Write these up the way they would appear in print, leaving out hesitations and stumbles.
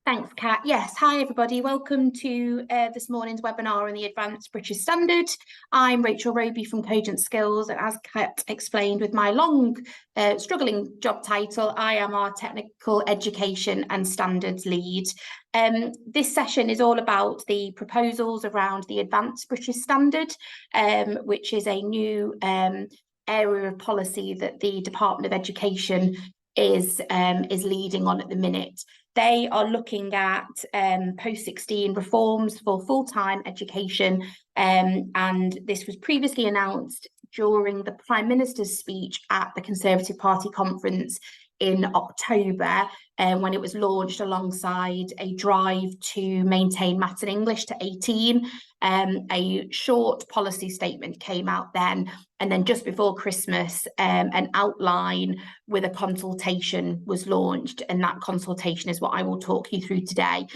Thanks, Kat. Yes, hi everybody. Welcome to this morning's webinar on the Advanced British Standard. I'm Rachel Roby from Cogent Skills, and as Kat explained with my long, struggling job title, I am our Technical Education and Standards Lead. This session is all about the proposals around the Advanced British Standard, which is a new area of policy that the Department of Education is leading on at the minute. They are looking at post-16 reforms for full-time education, and this was previously announced during the Prime Minister's speech at the Conservative Party conference in October, when it was launched alongside a drive to maintain maths and English to 18. A short policy statement came out then, and then just before Christmas, an outline with a consultation was launched, and that consultation is what I will talk you through today.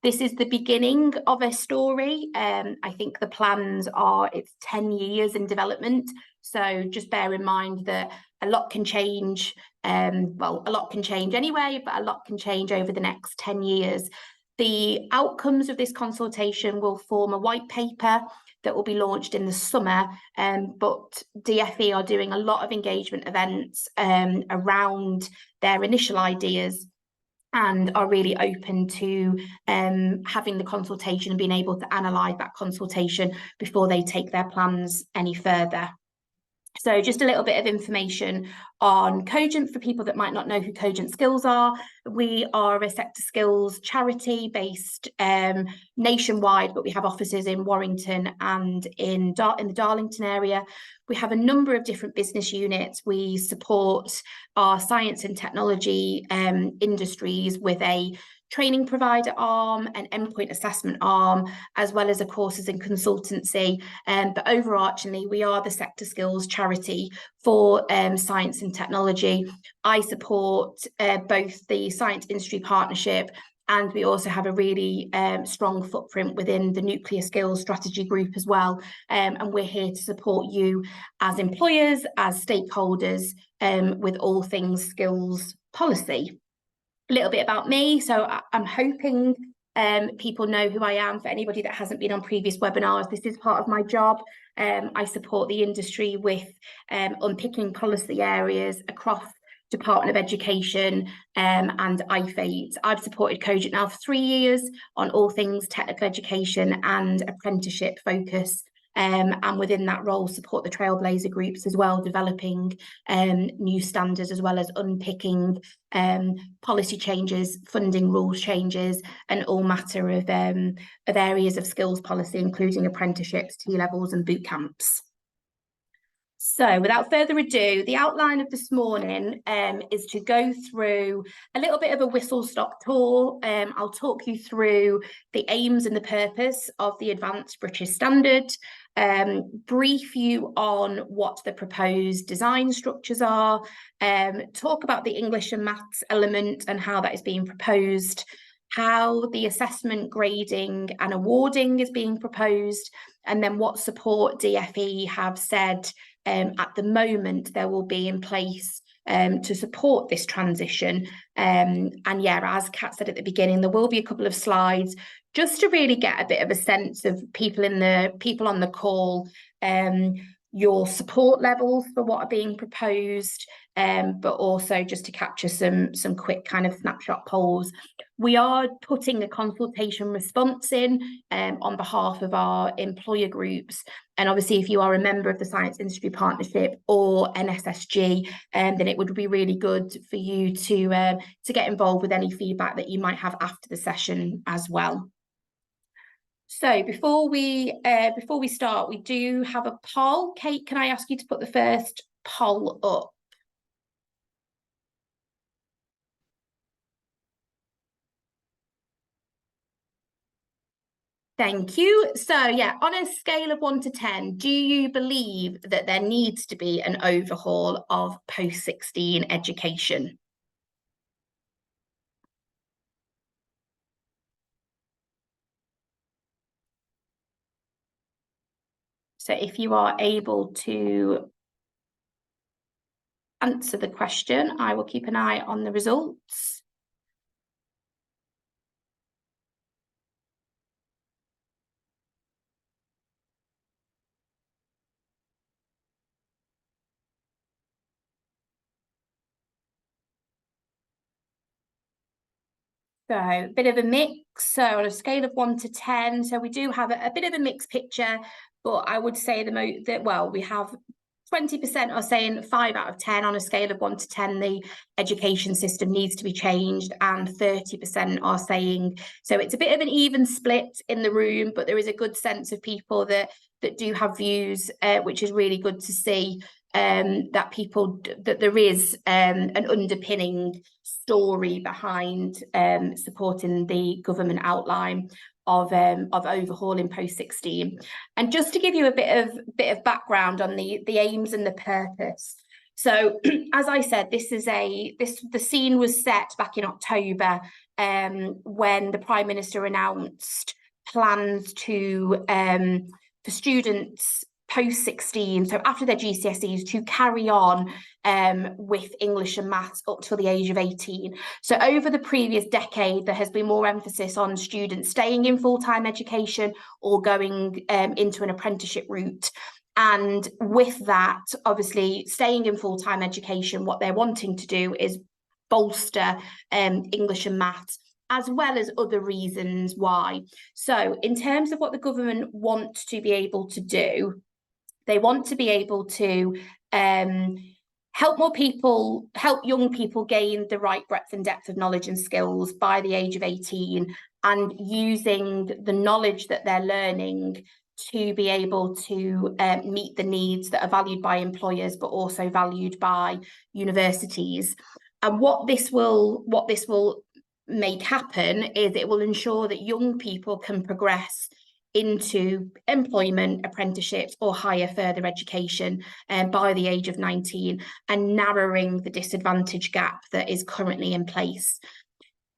This is the beginning of a story. I think the plans are, it's 10 years in development. So just bear in mind that a lot can change. Well, a lot can change anyway, but a lot can change over the next 10 years. The outcomes of this consultation will form a white paper that will be launched in the summer, but DFE are doing a lot of engagement events around their initial ideas and are really open to having the consultation and being able to analyse that consultation before they take their plans any further. So just a little bit of information on Cogent for people that might not know who Cogent Skills are. We are a sector skills charity based nationwide, but we have offices in Warrington and in the Darlington area. We have a number of different business units. We support our science and technology industries with a training provider arm, an endpoint assessment arm, as well as a courses and consultancy. But overarchingly, we are the sector skills charity for science and technology. I support both the Science Industry Partnership, and we also have a really strong footprint within the Nuclear Skills Strategy Group as well. And we're here to support you as employers, as stakeholders, with all things skills policy. A little bit about me. So I'm hoping people know who I am. For anybody that hasn't been on previous webinars, this is part of my job. I support the industry with unpicking policy areas across Department of Education and IFATE. I've supported Cogent now for 3 years on all things technical education and apprenticeship focus. And within that role, support the Trailblazer groups as well, developing new standards, as well as unpicking policy changes, funding rules changes, and all matter of areas of skills policy, including apprenticeships, T-levels and boot camps. So without further ado, the outline of this morning is to go through a little bit of a whistle-stop tour. I'll talk you through the aims and the purpose of the Advanced British Standard, brief you on what the proposed design structures are, talk about the English and maths element and how that is being proposed, how the assessment, grading and awarding is being proposed, and then what support DFE have said at the moment there will be in place to support this transition. And yeah, as Kat said at the beginning, there will be a couple of slides just to really get a bit of a sense of people on the call, your support levels for what are being proposed, but also just to capture some quick kind of snapshot polls. We are putting a consultation response in on behalf of our employer groups. And obviously, if you are a member of the Science Industry Partnership or NSSG, then it would be really good for you to get involved with any feedback that you might have after the session as well. So before we start, we do have a poll. Kate, can I ask you to put the first poll up? Thank you. So yeah, on a scale of 1 to 10, do you believe that there needs to be an overhaul of post-16 education? So if you are able to answer the question, I will keep an eye on the results. So a bit of a mix. So on a scale of 1 to 10, so we do have a bit of a mixed picture, but I would say we have 20% are saying 5 out of 10 on a scale of 1 to 10, the education system needs to be changed, and 30% are saying, so it's a bit of an even split in the room, but there is a good sense of people that do have views, which is really good to see, that there is an underpinning story behind supporting the government outline of overhauling post-16. And just to give you a bit of background on the aims and the purpose. So as I said, the scene was set back in October, when the Prime Minister announced plans to for students post-16, so after their GCSEs, to carry on with English and maths up till the age of 18. So over the previous decade, there has been more emphasis on students staying in full-time education or going into an apprenticeship route. And with that, obviously, staying in full-time education, what they're wanting to do is bolster English and maths, as well as other reasons why. So in terms of what the government wants to be able to do, they want to be able to help young people gain the right breadth and depth of knowledge and skills by the age of 18, and using the knowledge that they're learning to be able to meet the needs that are valued by employers, but also valued by universities. And what this will make happen is it will ensure that young people can progress into employment, apprenticeships, or higher further education by the age of 19, and narrowing the disadvantage gap that is currently in place.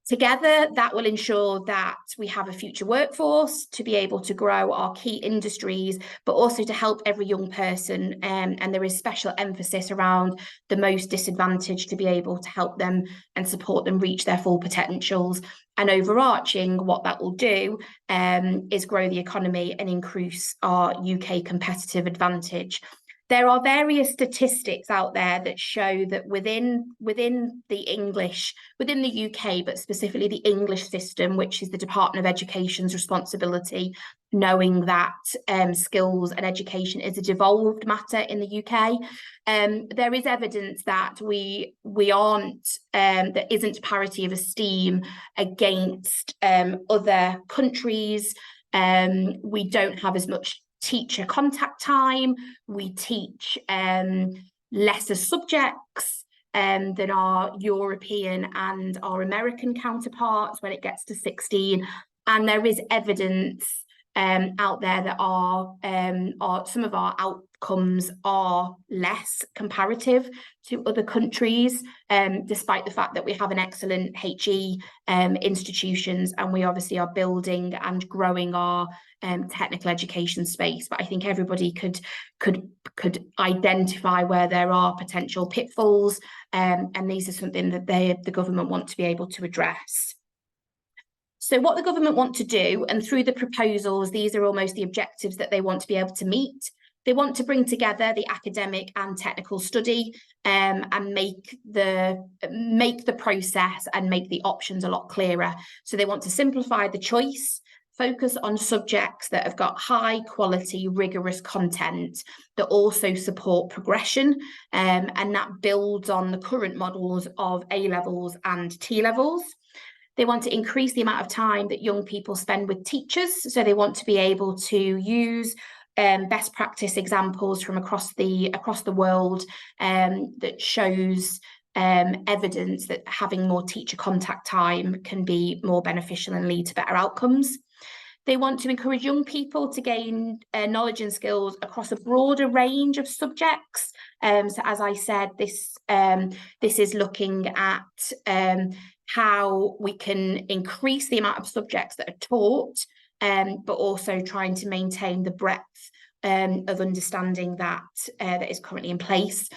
Together, that will ensure that we have a future workforce to be able to grow our key industries, but also to help every young person. And there is special emphasis around the most disadvantaged, to be able to help them and support them reach their full potentials. And overarching, what that will do is grow the economy and increase our UK competitive advantage. There are various statistics out there that show that within the UK, but specifically the English system, which is the Department of Education's responsibility, knowing that skills and education is a devolved matter in the UK, there is evidence that we aren't, there isn't parity of esteem against other countries. We don't have as much teacher contact time. We teach lesser subjects than our European and our American counterparts when it gets to 16. And there is evidence out there that some of our outcomes are less comparative to other countries, despite the fact that we have an excellent HE institutions, and we obviously are building and growing our technical education space. But I think everybody could identify where there are potential pitfalls, and these are something that the government want to be able to address. So what the government want to do, and through the proposals, these are almost the objectives that they want to be able to meet. They want to bring together the academic and technical study, and make the process and make the options a lot clearer. So they want to simplify the choice, focus on subjects that have got high quality, rigorous content that also support progression, and that builds on the current models of A-levels and T-levels. They want to increase the amount of time that young people spend with teachers. So they want to be able to use best practice examples from across the world that shows evidence that having more teacher contact time can be more beneficial and lead to better outcomes. They want to encourage young people to gain knowledge and skills across a broader range of subjects. So as I said, this is looking at how we can increase the amount of subjects that are taught, but also trying to maintain the breadth of understanding that is currently in place.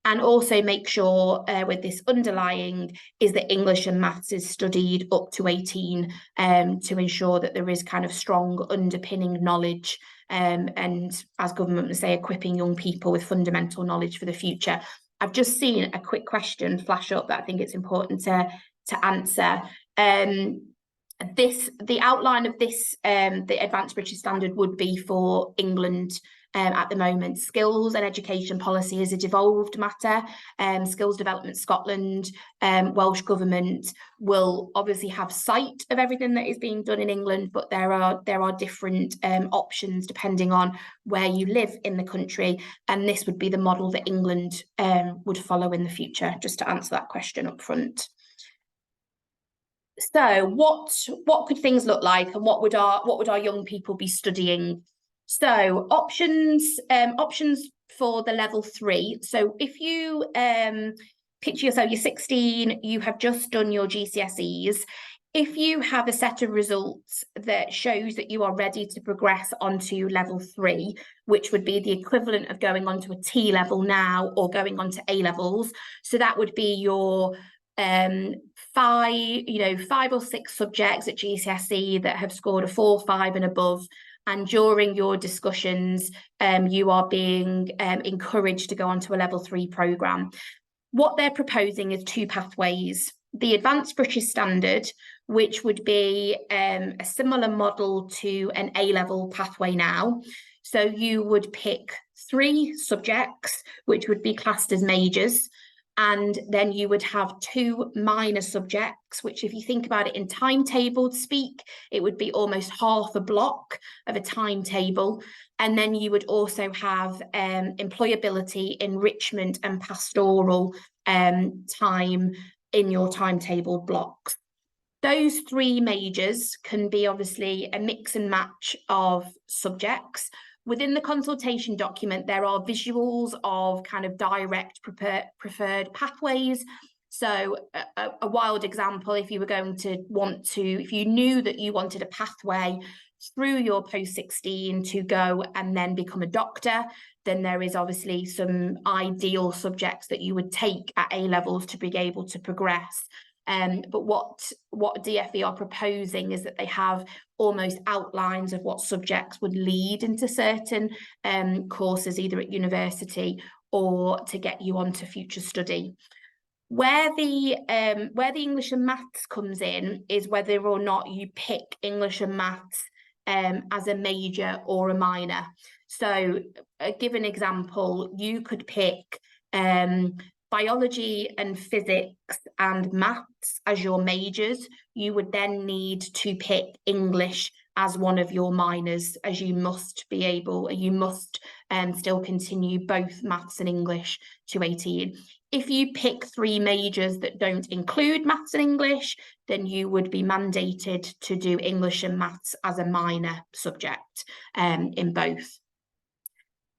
And also make sure with this underlying is that English and maths is studied up to 18, to ensure that there is kind of strong underpinning knowledge, and as government would say, equipping young people with fundamental knowledge for the future. I've just seen a quick question flash up that I think it's important to answer. The outline of this, the Advanced British Standard would be for England at the moment. Skills and education policy is a devolved matter. Skills Development Scotland, Welsh Government will obviously have sight of everything that is being done in England, but there are different options depending on where you live in the country, and this would be the model that England would follow in the future, just to answer that question up front. So what could things look like, and what would our young people be studying? So options for the level 3. So if you picture yourself, you're 16, you have just done your GCSEs. If you have a set of results that shows that you are ready to progress onto level 3, which would be the equivalent of going onto a T level now or going onto A levels, so that would be your 5 or 6 subjects at GCSE that have scored a 4, 5 and above, and during your discussions you are being encouraged to go onto a level 3 programme. What they're proposing is 2 pathways. The Advanced British Standard, which would be a similar model to an A-level pathway now. So you would pick 3 subjects, which would be classed as majors, and then you would have 2 minor subjects, which if you think about it in timetable speak, it would be almost half a block of a timetable. And then you would also have employability, enrichment and pastoral time in your timetable blocks. Those 3 majors can be obviously a mix and match of subjects. Within the consultation document, there are visuals of kind of direct preferred pathways. So a wild example, if you were going to if you knew that you wanted a pathway through your post-16 to go and then become a doctor, then there is obviously some ideal subjects that you would take at A levels to be able to progress. But what DFE are proposing is that they have almost outlines of what subjects would lead into certain courses, either at university or to get you onto future study. Where the English and Maths comes in is whether or not you pick English and Maths as a major or a minor. So give an example, you could pick biology and physics and maths as your majors. You would then need to pick English as one of your minors, as you must still continue both maths and English to 18. If you pick 3 majors that don't include maths and English, then you would be mandated to do English and maths as a minor subject in both.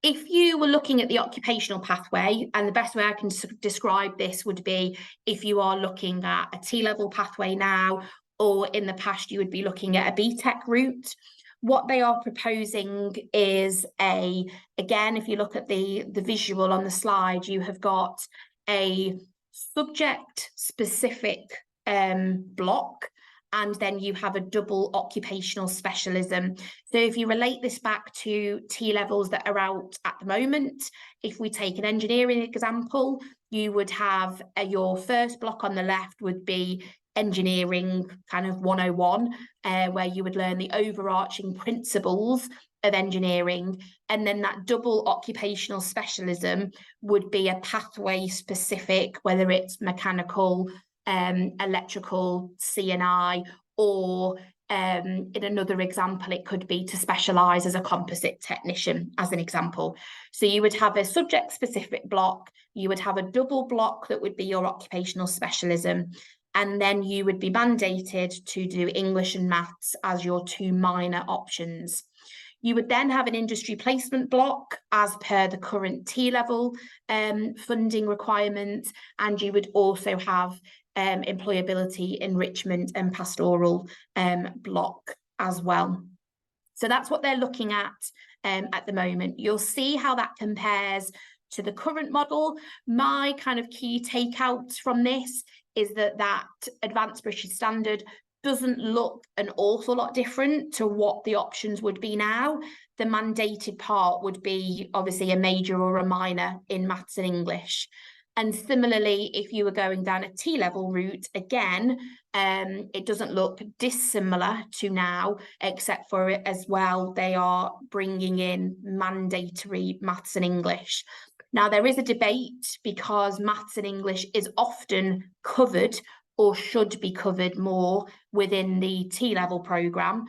If you were looking at the occupational pathway, and the best way I can describe this would be if you are looking at a T-level pathway now, or in the past you would be looking at a BTEC route. What they are proposing is again, if you look at the visual on the slide, you have got a subject-specific block, and then you have a double occupational specialism. So if you relate this back to T levels that are out at the moment, if we take an engineering example, you would have your first block on the left would be engineering kind of 101, where you would learn the overarching principles of engineering, and then that double occupational specialism would be a pathway specific, whether it's mechanical, electrical, C&I, or in another example, it could be to specialise as a composite technician, as an example. So you would have a subject-specific block, you would have a double block that would be your occupational specialism, and then you would be mandated to do English and Maths as your 2 minor options. You would then have an industry placement block as per the current T-level funding requirements, and you would also have employability, enrichment and pastoral block as well. So that's what they're looking at the moment. You'll see how that compares to the current model. My kind of key takeouts from this is that Advanced British Standard doesn't look an awful lot different to what the options would be now. The mandated part would be obviously a major or a minor in maths and English. And similarly, if you were going down a T-level route, again, it doesn't look dissimilar to now, except for it as well, they are bringing in mandatory maths and English. Now, there is a debate because maths and English is often covered or should be covered more within the T-level programme.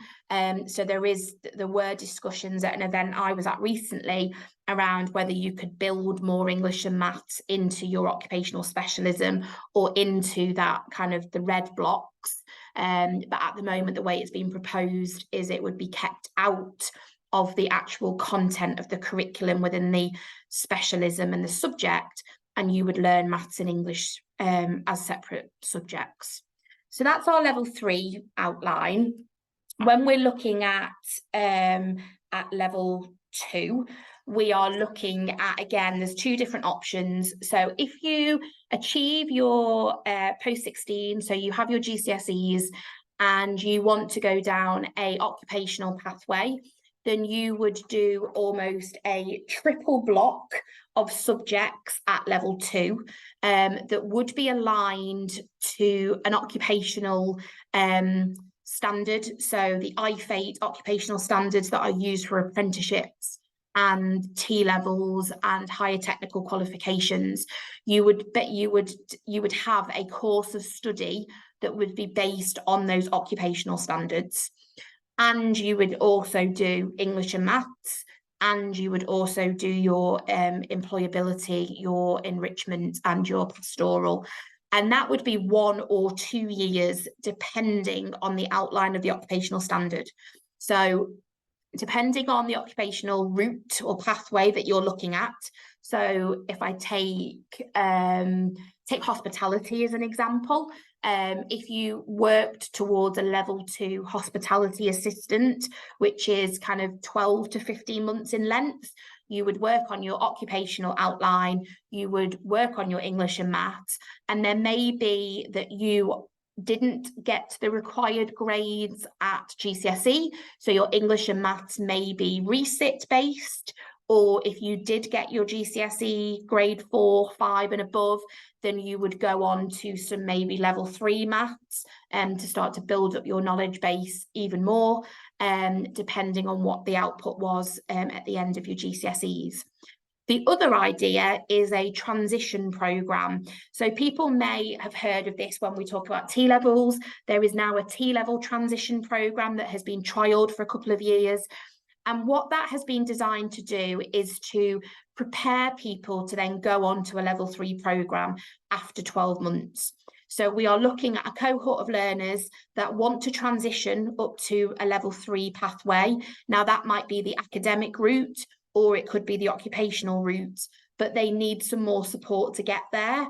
So there were discussions at an event I was at recently around whether you could build more English and maths into your occupational specialism or into that kind of the red blocks. But at the moment, the way it's been proposed is it would be kept out of the actual content of the curriculum within the specialism and the subject, and you would learn maths and English as separate subjects. So that's our level 3 outline. When we're looking at level 2, we are looking at, again, there's 2 different options. So if you achieve your post-16, so you have your GCSEs and you want to go down a occupational pathway, then you would do almost a triple block of subjects at level 2 that would be aligned to an occupational standard. So the IFATE occupational standards that are used for apprenticeships and T-levels and higher technical qualifications, you would have a course of study that would be based on those occupational standards. And you would also do English and maths, and you would also do your employability, your enrichment, and your pastoral. And that would be 1 or 2 years, depending on the outline of the occupational standard. So depending on the occupational route or pathway that you're looking at. So if I take hospitality as an example, if you worked towards a level 2 hospitality assistant, which is kind of 12 to 15 months in length, you would work on your occupational outline, you would work on your English and maths, and there may be that you didn't get the required grades at GCSE, so your English and maths may be resit based, or if you did get your GCSE grade 4, 5 and above, then you would go on to some maybe level 3 maths to start to build up your knowledge base even more, depending on what the output was at the end of your GCSEs. The other idea is a transition programme. So people may have heard of this when we talk about T-levels. There is now a T-level transition programme that has been trialled for a couple of years. And what that has been designed to do is to prepare people to then go on to a level 3 programme after 12 months. So we are looking at a cohort of learners that want to transition up to a level 3 pathway. Now that might be the academic route, or it could be the occupational route, but they need some more support to get there.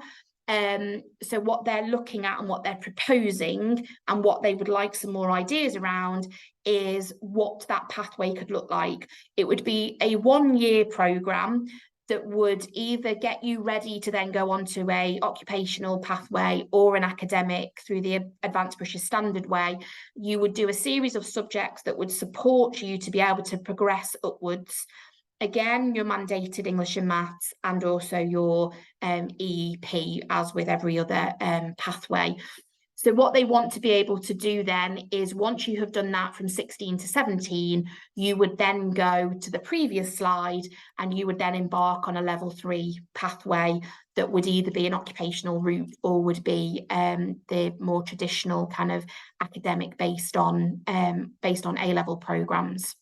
So what they're looking at and what they're proposing and what they would like some more ideas around is what that pathway could look like. It would be a 1-year programme that would either get you ready to then go on to a occupational pathway or an academic through the Advanced British Standard way. You would do a series of subjects that would support you to be able to progress upwards. Again, your mandated English and maths, and also your EEP, as with every other pathway. So what they want to be able to do then is, once you have done that from 16 to 17, you would then go to the previous slide and you would then embark on a level 3 pathway that would either be an occupational route or would be the more traditional kind of academic based on A-level programmes.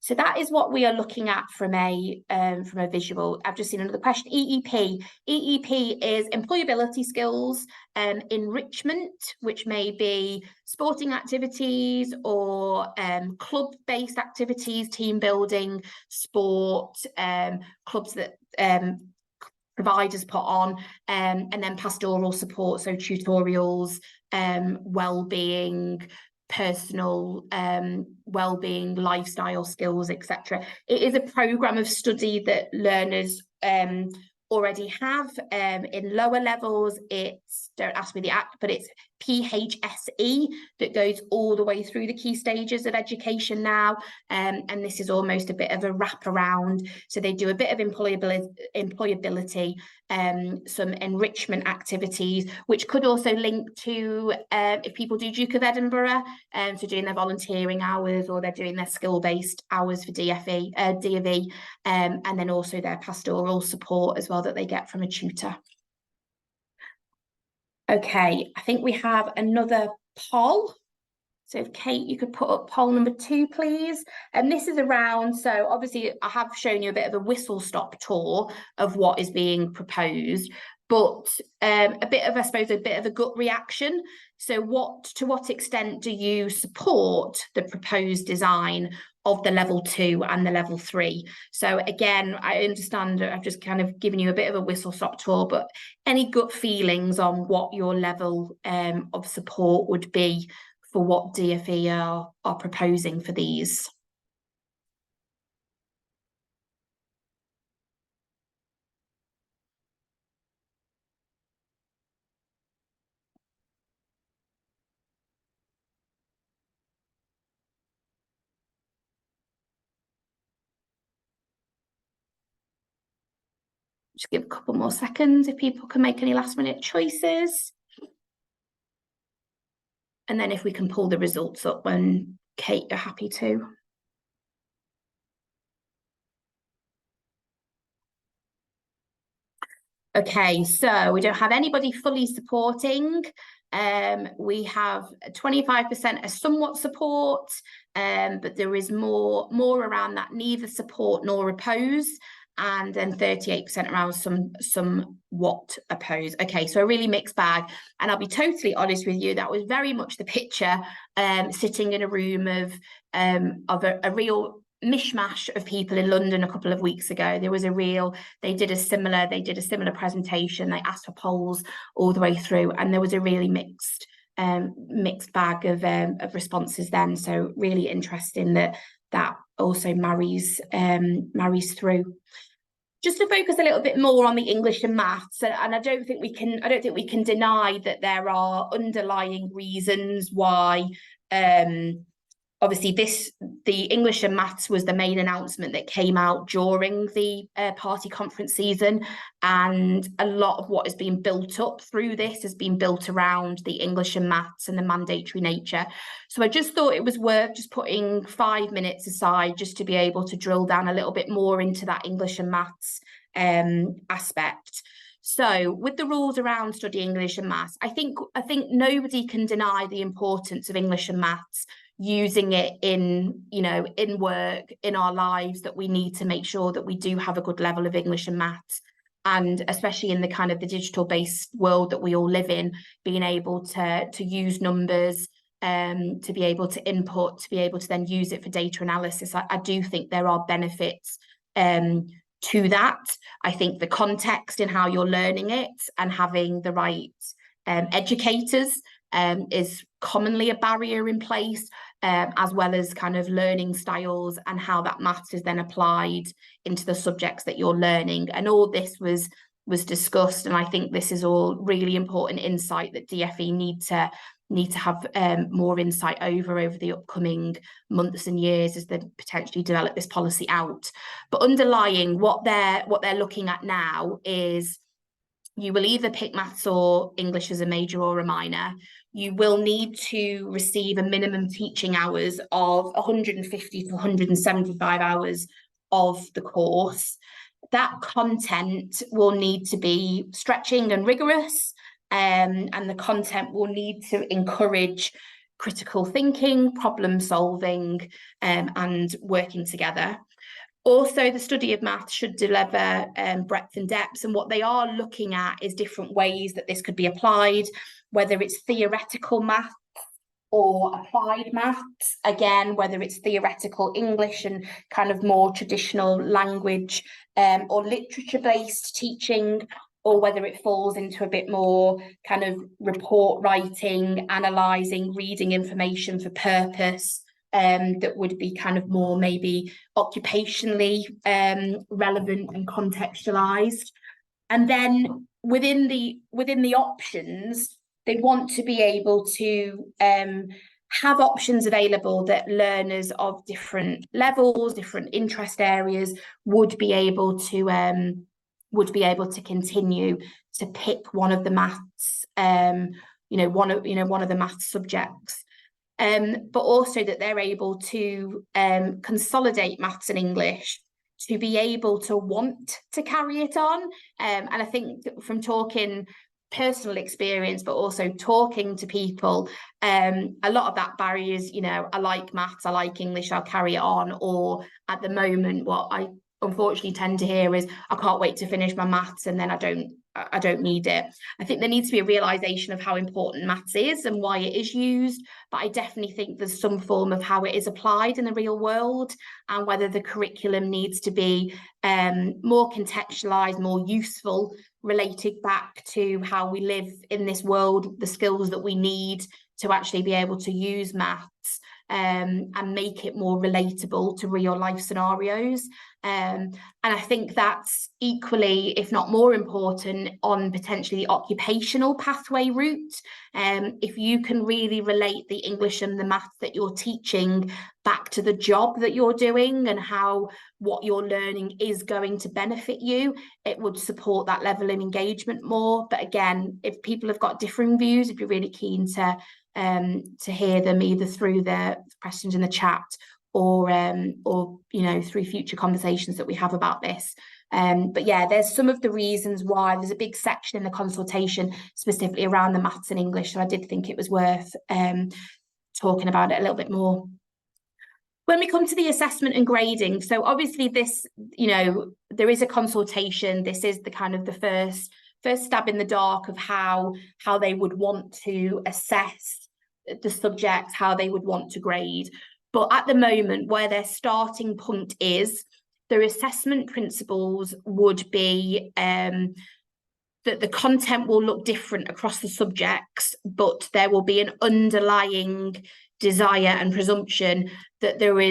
So that is what we are looking at from a visual. I've just seen another question. EEP. EEP is employability skills, enrichment, which may be sporting activities or club-based activities, team building, sport, clubs that providers put on, and then pastoral support, so tutorials, well-being, personal well-being, lifestyle skills, etc. It is a programme of study that learners already have in lower levels. It's, don't ask me but it's PHSE that goes all the way through the key stages of education now, and this is almost a bit of a wraparound. So they do a bit of employability, some enrichment activities, which could also link to if people do Duke of Edinburgh, so doing their volunteering hours, or they're doing their skill-based hours for DFE, and then also their pastoral support as well that they get from a tutor. Okay, I think we have another poll. So if Kate, you could put up poll number 2, please. And this is around, so obviously I have shown you a bit of a whistle-stop tour of what is being proposed, but a bit of, I suppose, a bit of a gut reaction. So to what extent do you support the proposed design of the level 2 and the level 3? So again, I understand I've just kind of given you a bit of a whistle-stop tour, but any gut feelings on what your level of support would be for what DFE are proposing for these? Just give a couple more seconds if people can make any last minute choices. And then if we can pull the results up when Kate, you're happy to. Okay, so we don't have anybody fully supporting. We have 25% as somewhat support, but there is more around that neither support nor oppose, and then 38% around somewhat oppose. Okay, so a really mixed bag. And I'll be totally honest with you, that was very much the picture, sitting in a room of a real mishmash of people in London a couple of weeks ago. There was they did a similar presentation. They asked for polls all the way through, and there was a really mixed bag of responses then. So really interesting that also marries through. Just to focus a little bit more on the English and maths, and I don't think we can deny that there are underlying reasons why obviously the English and maths was the main announcement that came out during the party conference season, and a lot of what has been built up through this has been built around the English and maths and the mandatory nature. So I just thought it was worth just putting 5 minutes aside just to be able to drill down a little bit more into that English and maths aspect. So with the rules around studying English and maths, I think nobody can deny the importance of English and maths, using it in work, in our lives, that we need to make sure that we do have a good level of English and maths. And especially in the kind of the digital based world that we all live in, being able to use numbers, to be able to input, to be able to then use it for data analysis. I do think there are benefits to that. I think the context in how you're learning it and having the right educators is commonly a barrier in place, as well as kind of learning styles and how that maths is then applied into the subjects that you're learning. And all this was discussed, and I think this is all really important insight that DFE need to have more insight over the upcoming months and years as they potentially develop this policy out. But underlying what they're looking at now is you will either pick maths or English as a major or a minor. You will need to receive a minimum teaching hours of 150 to 175 hours of the course. That content will need to be stretching and rigorous, and the content will need to encourage critical thinking, problem solving, and working together. Also, the study of maths should deliver breadth and depth, and what they are looking at is different ways that this could be applied, whether it's theoretical maths or applied maths, again, whether it's theoretical English and kind of more traditional language or literature-based teaching, or whether it falls into a bit more kind of report writing, analysing, reading information for purpose, that would be kind of more maybe occupationally relevant and contextualized. And then within the options, they want to be able to have options available that learners of different levels, different interest areas would be able to continue to pick one of the maths, one of the maths subjects. But also that they're able to consolidate maths and English to be able to want to carry it on. And I think from talking personal experience, but also talking to people, a lot of that barrier is, I like maths, I like English, I'll carry it on. Or at the moment, what I unfortunately tend to hear is, I can't wait to finish my maths and then I don't need it. I think there needs to be a realization of how important maths is and why it is used, but I definitely think there's some form of how it is applied in the real world, and whether the curriculum needs to be more contextualized, more useful, related back to how we live in this world, the skills that we need to actually be able to use maths, and make it more relatable to real life scenarios. And I think that's equally, if not more important, on potentially the occupational pathway route. If you can really relate the English and the maths that you're teaching back to the job that you're doing and how what you're learning is going to benefit you, it would support that level of engagement more. But again, if people have got differing views, I'd be really keen to hear them either through the questions in the chat or through future conversations that we have about this. But yeah, there's some of the reasons why. There's a big section in the consultation specifically around the maths and English, so I did think it was worth talking about it a little bit more. When we come to the assessment and grading, so obviously this, there is a consultation. This is the kind of the first stab in the dark of how they would want to assess the subjects, how they would want to grade. But at the moment, where their starting point is, their assessment principles would be that the content will look different across the subjects, but there will be an underlying desire and presumption that there are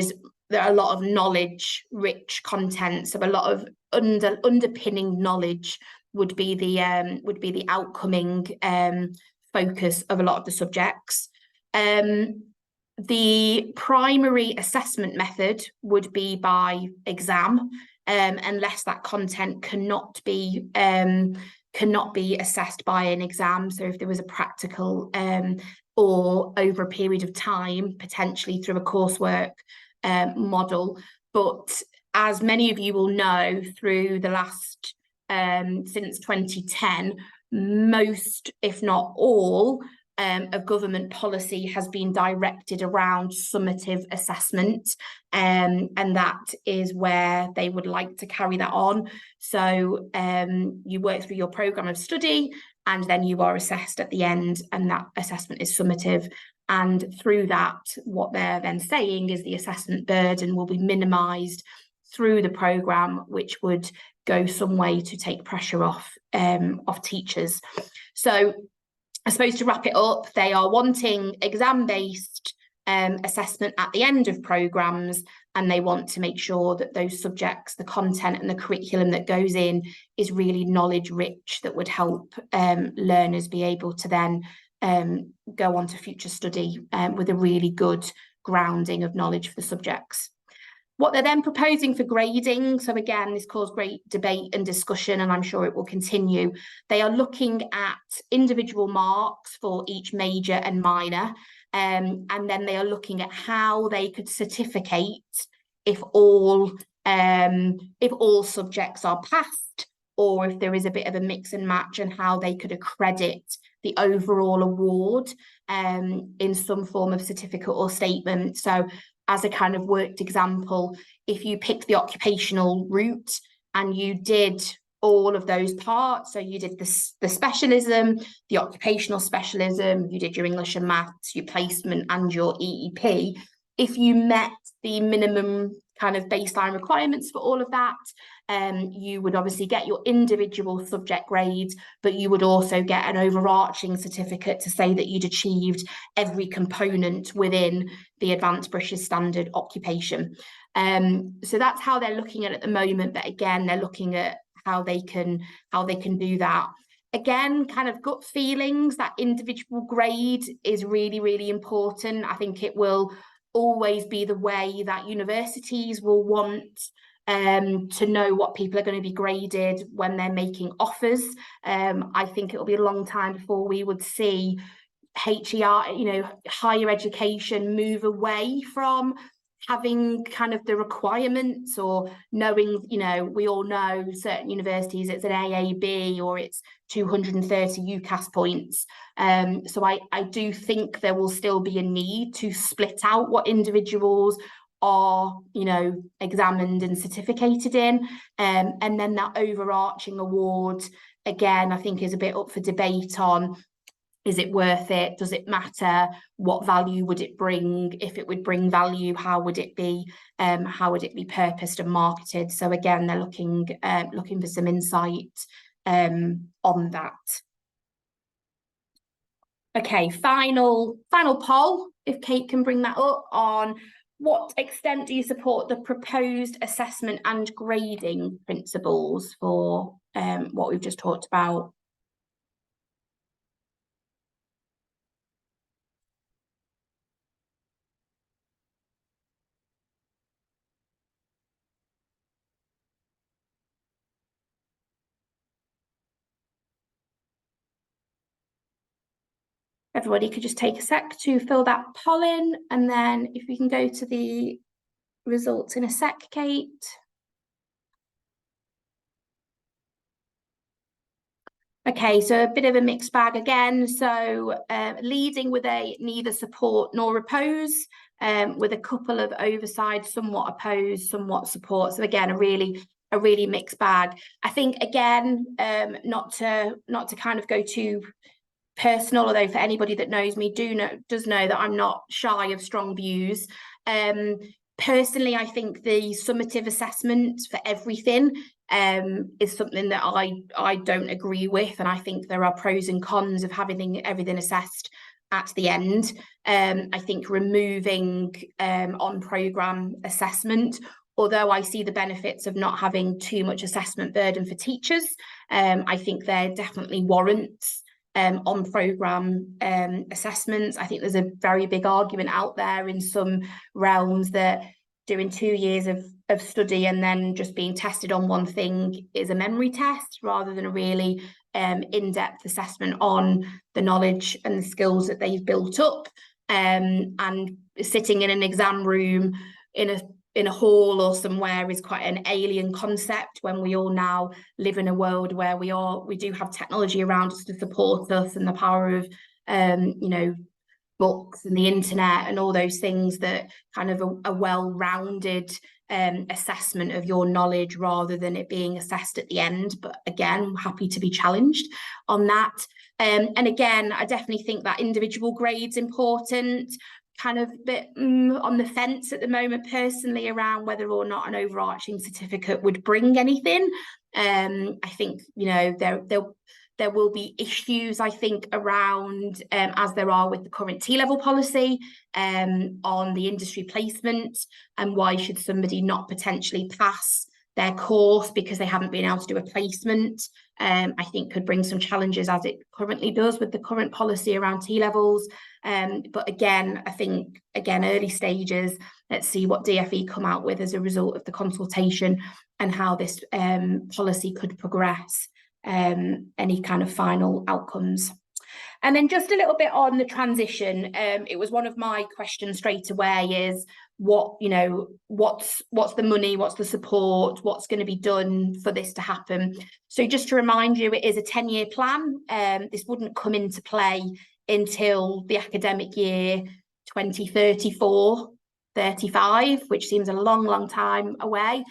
a lot of knowledge-rich content. So a lot of underpinning knowledge would be the outcoming focus of a lot of the subjects. The primary assessment method would be by exam, unless that content cannot be assessed by an exam. So if there was a practical or over a period of time, potentially through a coursework model. But as many of you will know, through the last since 2010, most, if not all, of government policy has been directed around summative assessment, and that is where they would like to carry that on. So you work through your programme of study and then you are assessed at the end, and that assessment is summative. And through that, what they're then saying is the assessment burden will be minimised through the programme, which would go some way to take pressure off teachers. So I suppose to wrap it up, they are wanting exam-based assessment at the end of programmes, and they want to make sure that those subjects, the content and the curriculum that goes in is really knowledge-rich, that would help learners be able to then go on to future study with a really good grounding of knowledge for the subjects. What they're then proposing for grading, so again, this caused great debate and discussion, and I'm sure it will continue. They are looking at individual marks for each major and minor, and then they are looking at how they could certificate if all subjects are passed, or if there is a bit of a mix and match, and how they could accredit the overall award in some form of certificate or statement. So as a kind of worked example, if you picked the occupational route and you did all of those parts, so you did the specialism, the occupational specialism, you did your English and maths, your placement and your EEP, if you met the minimum kind of baseline requirements for all of that, you would obviously get your individual subject grades, but you would also get an overarching certificate to say that you'd achieved every component within the Advanced British Standard occupation. So that's how they're looking at it at the moment, but again, they're looking at how they can do that. Again, kind of gut feelings, that individual grade is really, really important. I think it will always be the way that universities will want to know what people are going to be graded when they're making offers. I think it'll be a long time before we would see HER, higher education move away from having kind of the requirements or knowing, we all know certain universities, it's an AAB or it's 230 UCAS points. So I do think there will still be a need to split out what individuals are, examined and certificated in. And then that overarching award, again, I think is a bit up for debate on, is it worth it? Does it matter? What value would it bring? If it would bring value, how would it be? How would it be purposed and marketed? So again, they're looking for some insight on that. Okay, final poll, if Kate can bring that up, on what extent do you support the proposed assessment and grading principles for what we've just talked about? Everybody could just take a sec to fill that poll in, and then if we can go to the results in a sec, Kate. Okay, so a bit of a mixed bag again. So leading with a neither support nor oppose, with a couple of overside, somewhat oppose, somewhat support. So again, a really mixed bag. I think again, not to kind of go too personal, although for anybody that knows me does know that I'm not shy of strong views. Personally, I think the summative assessment for everything is something that I don't agree with, and I think there are pros and cons of having everything assessed at the end. I think removing on programme assessment, although I see the benefits of not having too much assessment burden for teachers, I think there definitely warrants on programme assessments. I think there's a very big argument out there in some realms that doing 2 years of study and then just being tested on one thing is a memory test rather than a really in-depth assessment on the knowledge and the skills that they've built up. And sitting in an exam room in a hall or somewhere is quite an alien concept when we all now live in a world where we do have technology around us to support us, and the power of books and the internet and all those things that kind of a well-rounded assessment of your knowledge rather than it being assessed at the end. But again, I'm happy to be challenged on that. And again, I definitely think that individual grade's important. Kind of a bit on the fence at the moment personally around whether or not an overarching certificate would bring anything. I think there will be issues, I think, around as there are with the current T-level policy on the industry placement, and why should somebody not potentially pass their course because they haven't been able to do a placement. I think could bring some challenges, as it currently does with the current policy around T-levels. But again, I think, early stages, let's see what DfE come out with as a result of the consultation and how this policy could progress, any kind of final outcomes. And then just a little bit on the transition. It was one of my questions straight away is what's the money, what's the support, what's going to be done for this to happen. So just to remind you, it is a 10-year plan. This wouldn't come into play until the academic year 2034-35, which seems a long time away.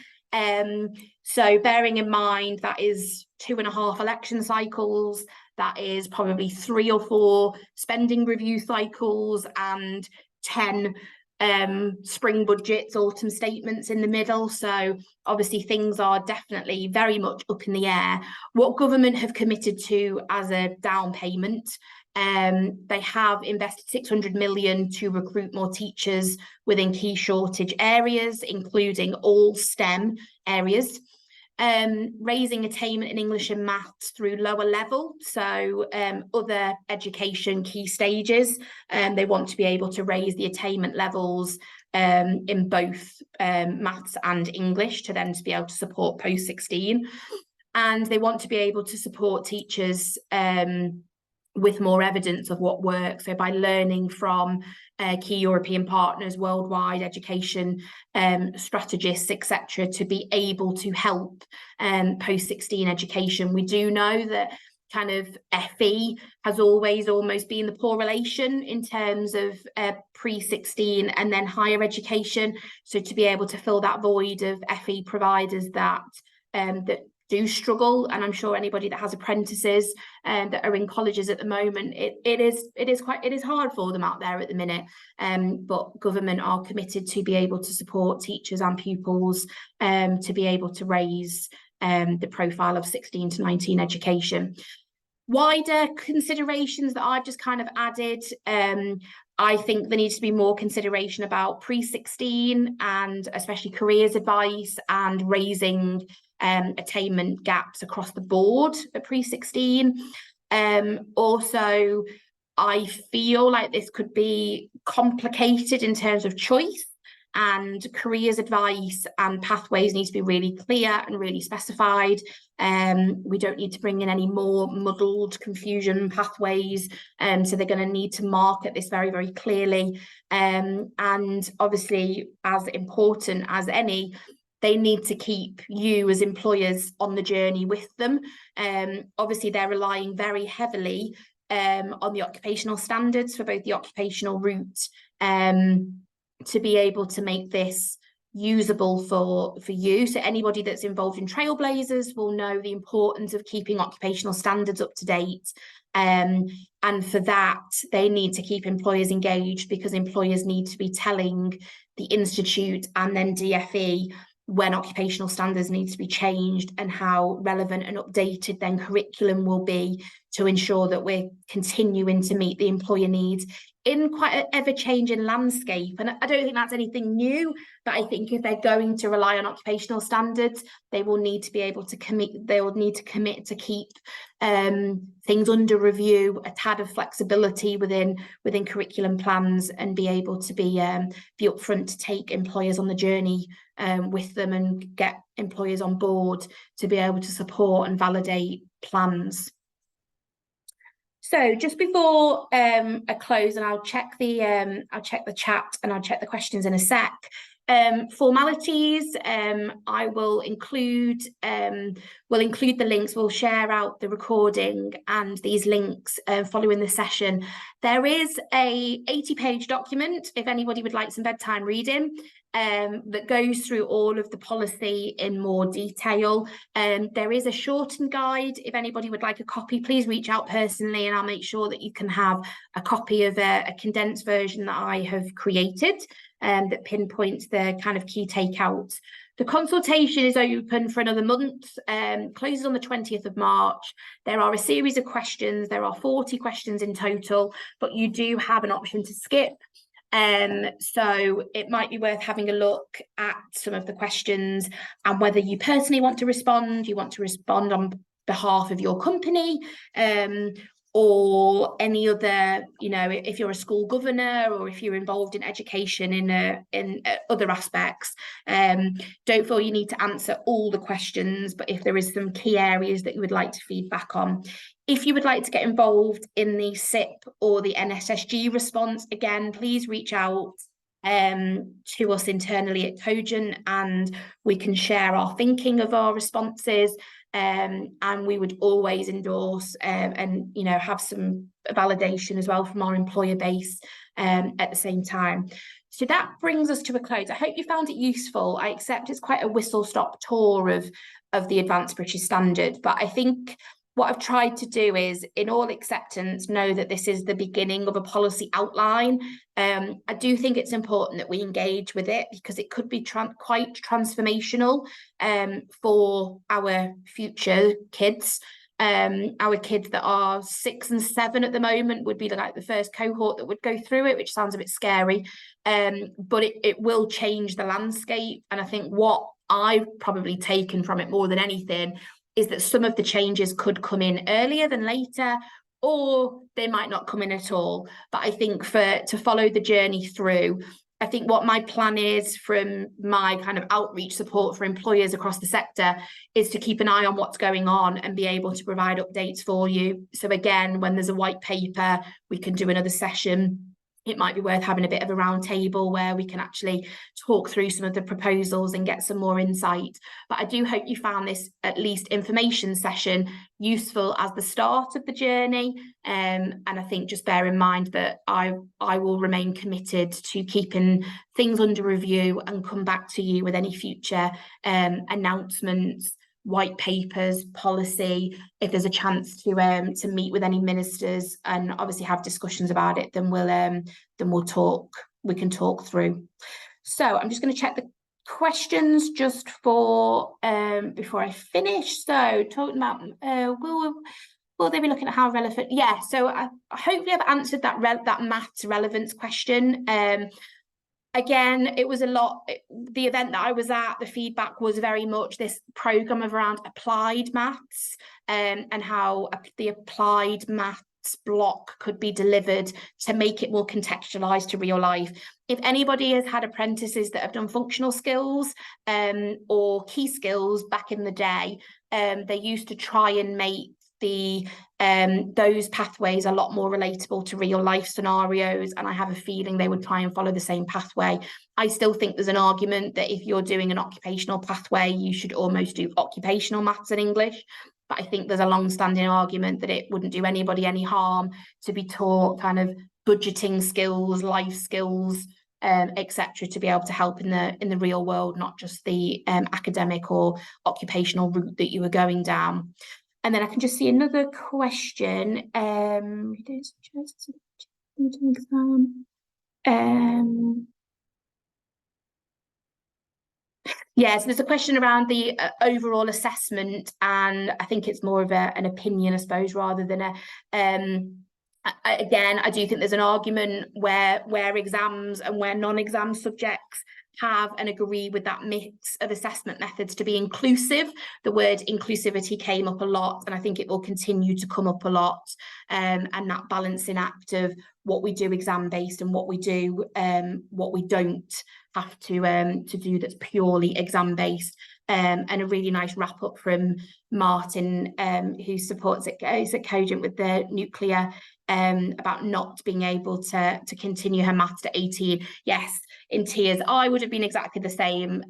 So bearing in mind that is 2.5 election cycles, that is probably 3 or 4 spending review cycles and 10 spring budgets, autumn statements in the middle. So obviously things are definitely very much up in the air. What government have committed to as a down payment, they have invested 600 million to recruit more teachers within key shortage areas, including all STEM areas. raising attainment in English and maths through lower level, so other education key stages. They want to be able to raise the attainment levels in both maths and English to then to be able to support post-16. And they want to be able to support teachers with more evidence of what works. So by learning from key European partners, worldwide education strategists, etc., to be able to help post-16 education. We do know that kind of FE has always almost been the poor relation in terms of pre-16 and then higher education. So to be able to fill that void of FE providers that do struggle, and I'm sure anybody that has apprentices that are in colleges at the moment, it is hard for them out there at the minute, but government are committed to be able to support teachers and pupils to be able to raise the profile of 16 to 19 education. Wider considerations that I've just kind of added, I think there needs to be more consideration about pre-16 and especially careers advice and raising attainment gaps across the board at pre-16. Also, I feel like this could be complicated in terms of choice, and careers advice and pathways need to be really clear and really specified. We don't need to bring in any more muddled confusion pathways, so they're going to need to market this very, very clearly. And obviously, as important as any, they need to keep you as employers on the journey with them. Obviously, they're relying very heavily on the occupational standards for both the occupational route to be able to make this usable for you. So anybody that's involved in Trailblazers will know the importance of keeping occupational standards up to date. And for that, they need to keep employers engaged, because employers need to be telling the institute and then DFE when occupational standards need to be changed and how relevant and updated then curriculum will be to ensure that we're continuing to meet the employer needs in quite an ever-changing landscape. And I don't think that's anything new, but I think if they're going to rely on occupational standards, they will need to be able to commit, they will need to commit to keep things under review, a tad of flexibility within curriculum plans, and be able to be upfront to take employers on the journey with them and get employers on board to be able to support and validate plans. So just before I close, and I'll check the chat and I'll check the questions in a sec. Formalities, I will include the links. We'll share out the recording and these links following the session. There is a 80-page document if anybody would like some bedtime reading that goes through all of the policy in more detail. There is a shortened guide. If anybody would like a copy, please reach out personally and I'll make sure that you can have a copy of a condensed version that I have created that pinpoints the kind of key takeouts. The consultation is open for another month, closes on the 20th of March. There are a series of questions. There are 40 questions in total, but you do have an option to skip. So it might be worth having a look at some of the questions and whether you personally want to respond, you want to respond on behalf of your company, or any other, you know, if you're a school governor or if you're involved in education in other aspects. Don't feel you need to answer all the questions, but if there is some key areas that you would like to feedback on. If you would like to get involved in the SIP or the NSSG response, again, please reach out to us internally at Cogent and we can share our thinking of our responses. And we would always endorse and, you know, have some validation as well from our employer base at the same time. So that brings us to a close. I hope you found it useful. I accept it's quite a whistle-stop tour of the Advanced British Standard, but I think what I've tried to do is, in all acceptance, know that this is the beginning of a policy outline. I do think it's important that we engage with it because it could be quite transformational for our future kids. Our kids that are 6 and 7 at the moment would be like the first cohort that would go through it, which sounds a bit scary, but it will change the landscape. And I think what I've probably taken from it more than anything is that some of the changes could come in earlier than later, or they might not come in at all. But I think to follow the journey through, I think what my plan is from my kind of outreach support for employers across the sector is to keep an eye on what's going on and be able to provide updates for you. So again, when there's a white paper, we can do another session. It might be worth having a bit of a round table where we can actually talk through some of the proposals and get some more insight. But I do hope you found this at least information session useful as the start of the journey. And I think just bear in mind that I will remain committed to keeping things under review and come back to you with any future announcements, white papers, policy. If there's a chance to meet with any ministers and obviously have discussions about it, then we'll talk. We can talk through. So I'm just going to check the questions just for before I finish. So talking about will they be looking at how relevant? Yeah. So hopefully I've answered that maths relevance question. Again, it was a lot. The event that I was at, the feedback was very much this programme around applied maths and how the applied maths block could be delivered to make it more contextualised to real life. If anybody has had apprentices that have done functional skills or key skills back in the day, they used to try and make those pathways a lot more relatable to real life scenarios, and I have a feeling they would try and follow the same pathway. I still think there's an argument that if you're doing an occupational pathway, you should almost do occupational maths and English, but I think there's a long-standing argument that it wouldn't do anybody any harm to be taught kind of budgeting skills, life skills, etc., to be able to help in the real world, not just the academic or occupational route that you were going down. And then I can just see another question. Yes, there's a question around the overall assessment, and I think it's more of an opinion, I suppose, rather than again, I do think there's an argument where exams and where non-exam subjects have and agree with that mix of assessment methods to be inclusive. The word inclusivity came up a lot, and I think it will continue to come up a lot. And that balancing act of what we do exam-based and what we don't have to do that's purely exam-based. And a really nice wrap up from Martin, who supports it, is at Cogent with the nuclear, about not being able to continue her maths to 18. Yes, in tears. I would have been exactly the same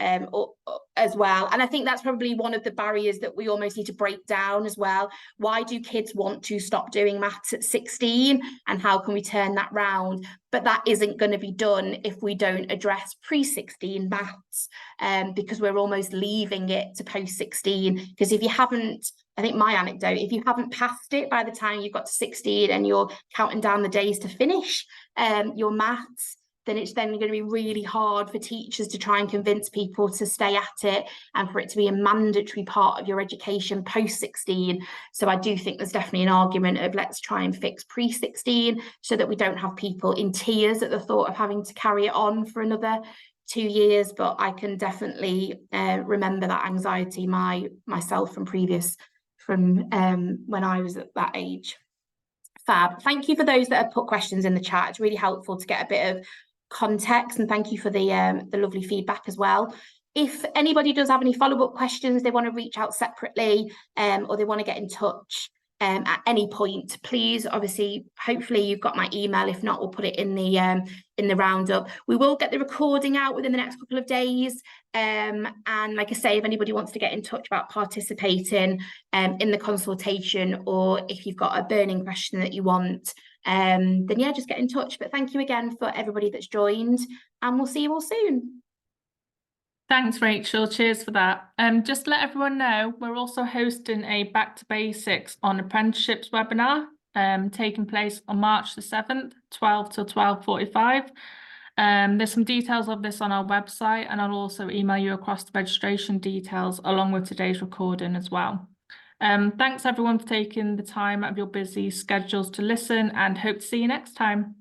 as well. And I think that's probably one of the barriers that we almost need to break down as well. Why do kids want to stop doing maths at 16? And how can we turn that round? But that isn't going to be done if we don't address pre-16 maths, because we're almost leaving it to post-16. Because if you haven't, I think my anecdote, if you haven't passed it by the time you've got to 16 and you're counting down the days to finish your maths, then it's then going to be really hard for teachers to try and convince people to stay at it and for it to be a mandatory part of your education post-16. So I do think there's definitely an argument of let's try and fix pre-16 so that we don't have people in tears at the thought of having to carry it on for another 2 years. But I can definitely remember that anxiety myself from when I was at that age. Fab. Thank you for those that have put questions in the chat. It's really helpful to get a bit of context, and thank you for the lovely feedback as well. If anybody does have any follow-up questions, they want to reach out separately, or they want to get in touch at any point, please, obviously, hopefully you've got my email. If not, we'll put it in the roundup. We will get the recording out within the next couple of days. And like I say, if anybody wants to get in touch about participating in the consultation, or if you've got a burning question that you want, then yeah, just get in touch. But thank you again for everybody that's joined, and we'll see you all soon. Thanks, Rachel. Cheers for that. Just to let everyone know, we're also hosting a Back to Basics on Apprenticeships webinar, taking place on March the 7th, 12 till 12:45. There's some details of this on our website, and I'll also email you across the registration details along with today's recording as well. Thanks everyone for taking the time out of your busy schedules to listen, and hope to see you next time.